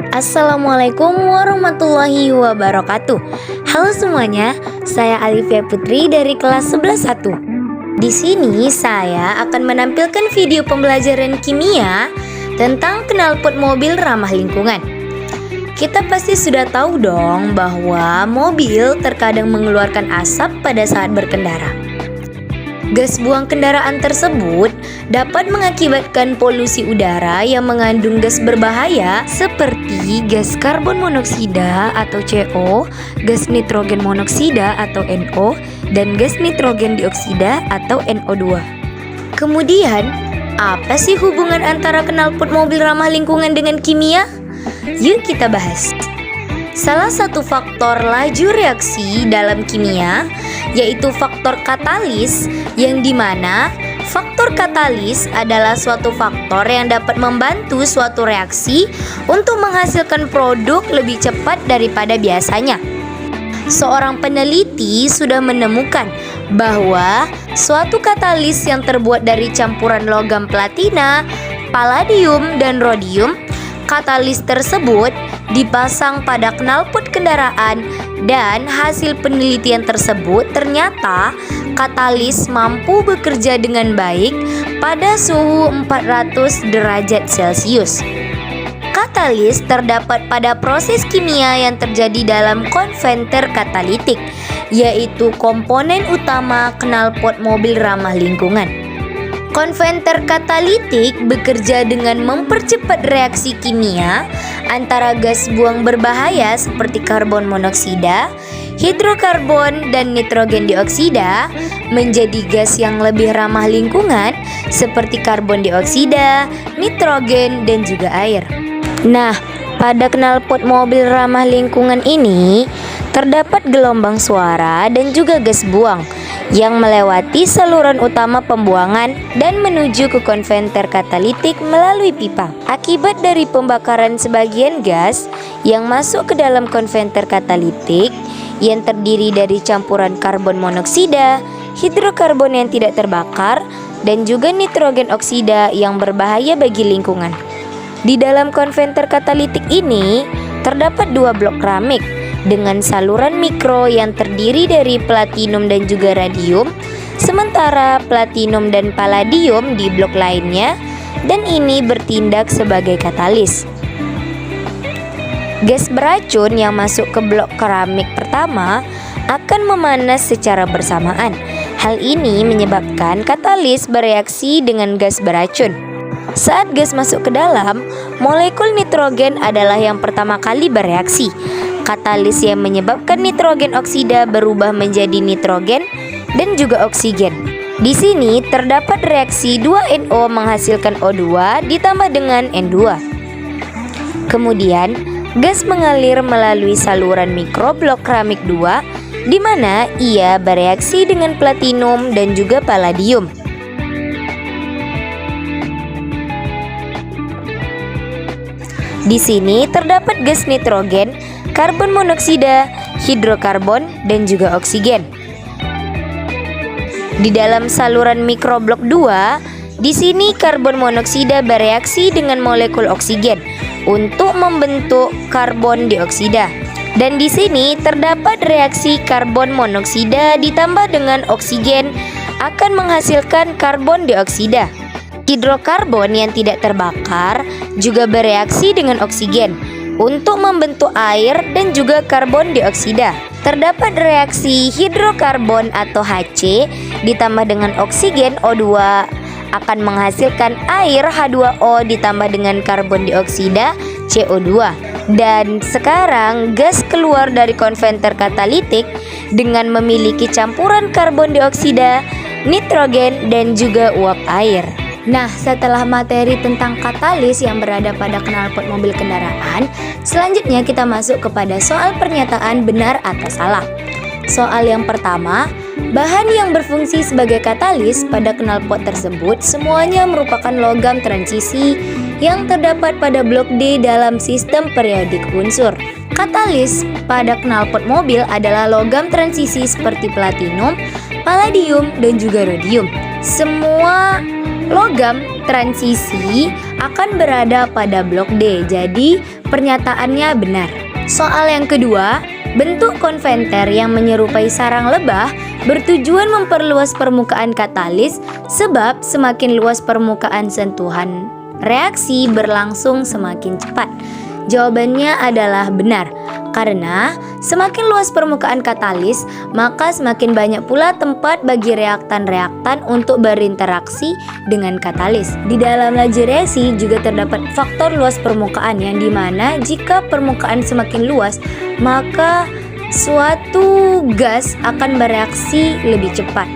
Assalamualaikum warahmatullahi wabarakatuh. Halo semuanya, saya Alifia Putri dari kelas 11-1. Di sini saya akan menampilkan video pembelajaran kimia tentang knalpot mobil ramah lingkungan. Kita pasti sudah tahu dong bahwa mobil terkadang mengeluarkan asap pada saat berkendara. Gas buang kendaraan tersebut dapat mengakibatkan polusi udara yang mengandung gas berbahaya seperti gas karbon monoksida atau CO, gas nitrogen monoksida atau NO, dan gas nitrogen dioksida atau NO2. Kemudian, apa sih hubungan antara knalpot mobil ramah lingkungan dengan kimia? Yuk kita bahas. Salah satu faktor laju reaksi dalam kimia yaitu faktor katalis, yang dimana faktor katalis adalah suatu faktor yang dapat membantu suatu reaksi untuk menghasilkan produk lebih cepat daripada biasanya. Seorang peneliti sudah menemukan bahwa suatu katalis yang terbuat dari campuran logam platina, palladium, dan rhodium, katalis tersebut dipasang pada knalpot kendaraan dan hasil penelitian tersebut ternyata katalis mampu bekerja dengan baik pada suhu 400 derajat Celcius. Katalis terdapat pada proses kimia yang terjadi dalam konverter katalitik, yaitu komponen utama knalpot mobil ramah lingkungan. Konverter katalitik bekerja dengan mempercepat reaksi kimia antara gas buang berbahaya seperti karbon monoksida, hidrokarbon, dan nitrogen dioksida menjadi gas yang lebih ramah lingkungan seperti karbon dioksida, nitrogen, dan juga air. Nah, pada knalpot mobil ramah lingkungan ini terdapat gelombang suara dan juga gas buang yang melewati saluran utama pembuangan dan menuju ke konverter katalitik melalui pipa. Akibat dari pembakaran sebagian gas yang masuk ke dalam konverter katalitik yang terdiri dari campuran karbon monoksida, hidrokarbon yang tidak terbakar, dan juga nitrogen oksida yang berbahaya bagi lingkungan. Di dalam konverter katalitik ini terdapat dua blok keramik dengan saluran mikro yang terdiri dari platinum dan juga radium, sementara platinum dan palladium di blok lainnya, dan ini bertindak sebagai katalis. Gas beracun yang masuk ke blok keramik pertama akan memanas secara bersamaan. Hal ini menyebabkan katalis bereaksi dengan gas beracun. Saat gas masuk ke dalam, molekul nitrogen adalah yang pertama kali bereaksi. Katalis yang menyebabkan nitrogen oksida berubah menjadi nitrogen dan juga oksigen. Di sini terdapat reaksi 2NO menghasilkan O2 ditambah dengan N2. Kemudian, gas mengalir melalui saluran mikroblok keramik 2 di mana ia bereaksi dengan platinum dan juga palladium. Di sini terdapat gas nitrogen, karbon monoksida, hidrokarbon, dan juga oksigen. Di dalam saluran mikroblok 2, di sini karbon monoksida bereaksi dengan molekul oksigen untuk membentuk karbon dioksida. Dan di sini terdapat reaksi karbon monoksida ditambah dengan oksigen akan menghasilkan karbon dioksida. Hidrokarbon yang tidak terbakar juga bereaksi dengan oksigen untuk membentuk air dan juga karbon dioksida. Terdapat reaksi hidrokarbon atau HC ditambah dengan oksigen O2 akan menghasilkan air H2O ditambah dengan karbon dioksida CO2. Dan sekarang gas keluar dari konverter katalitik dengan memiliki campuran karbon dioksida, nitrogen, dan juga uap air. Nah, setelah materi tentang katalis yang berada pada knalpot mobil kendaraan, selanjutnya kita masuk kepada soal pernyataan benar atau salah. Soal yang pertama, bahan yang berfungsi sebagai katalis pada knalpot tersebut semuanya merupakan logam transisi yang terdapat pada blok D dalam sistem periodik unsur. Katalis pada knalpot mobil adalah logam transisi seperti platinum, palladium, dan juga rhodium. Semua logam transisi akan berada pada blok D. Jadi pernyataannya benar. Soal yang kedua, bentuk konventer yang menyerupai sarang lebah bertujuan memperluas permukaan katalis sebab semakin luas permukaan sentuhan reaksi berlangsung semakin cepat. Jawabannya adalah benar. Karena semakin luas permukaan katalis, maka semakin banyak pula tempat bagi reaktan-reaktan untuk berinteraksi dengan katalis. Di dalam laju reaksi juga terdapat faktor luas permukaan yang dimana jika permukaan semakin luas, maka suatu gas akan bereaksi lebih cepat.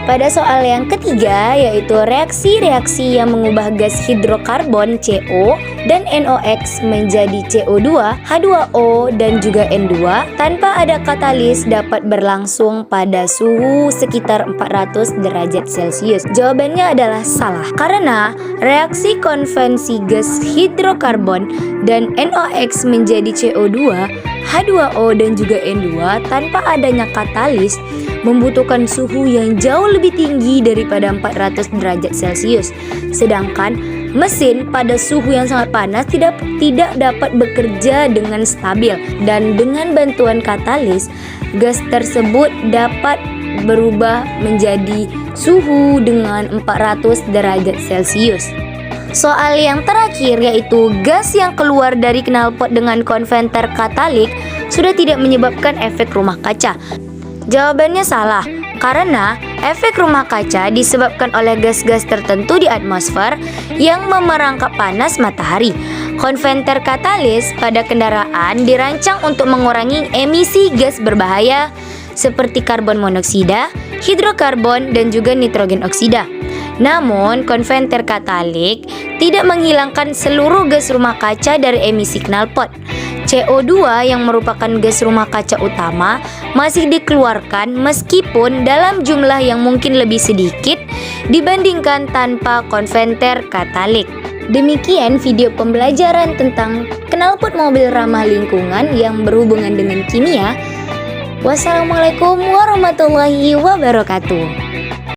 Pada soal yang ketiga, yaitu reaksi-reaksi yang mengubah gas hidrokarbon CO dan NOx menjadi CO2, H2O, dan juga N2 tanpa ada katalis dapat berlangsung pada suhu sekitar 400 derajat Celcius. Jawabannya adalah salah, karena reaksi konvensi gas hidrokarbon dan NOx menjadi CO2, H2O, dan juga N2 tanpa adanya katalis membutuhkan suhu yang jauh lebih tinggi daripada 400 derajat Celcius. Sedangkan mesin pada suhu yang sangat panas tidak dapat bekerja dengan stabil, dan dengan bantuan katalis, gas tersebut dapat berubah menjadi suhu dengan 400 derajat Celcius. Soal yang terakhir, yaitu gas yang keluar dari knalpot dengan konventer katalik sudah tidak menyebabkan efek rumah kaca. Jawabannya salah, karena efek rumah kaca disebabkan oleh gas-gas tertentu di atmosfer yang memerangkap panas matahari. Konventer katalis pada kendaraan dirancang untuk mengurangi emisi gas berbahaya seperti karbon monoksida, hidrokarbon, dan juga nitrogen oksida. Namun, konventer katalik tidak menghilangkan seluruh gas rumah kaca dari emisi knalpot. CO2 yang merupakan gas rumah kaca utama masih dikeluarkan meskipun dalam jumlah yang mungkin lebih sedikit dibandingkan tanpa konventer katalik. Demikian video pembelajaran tentang knalpot mobil ramah lingkungan yang berhubungan dengan kimia. Wassalamualaikum warahmatullahi wabarakatuh.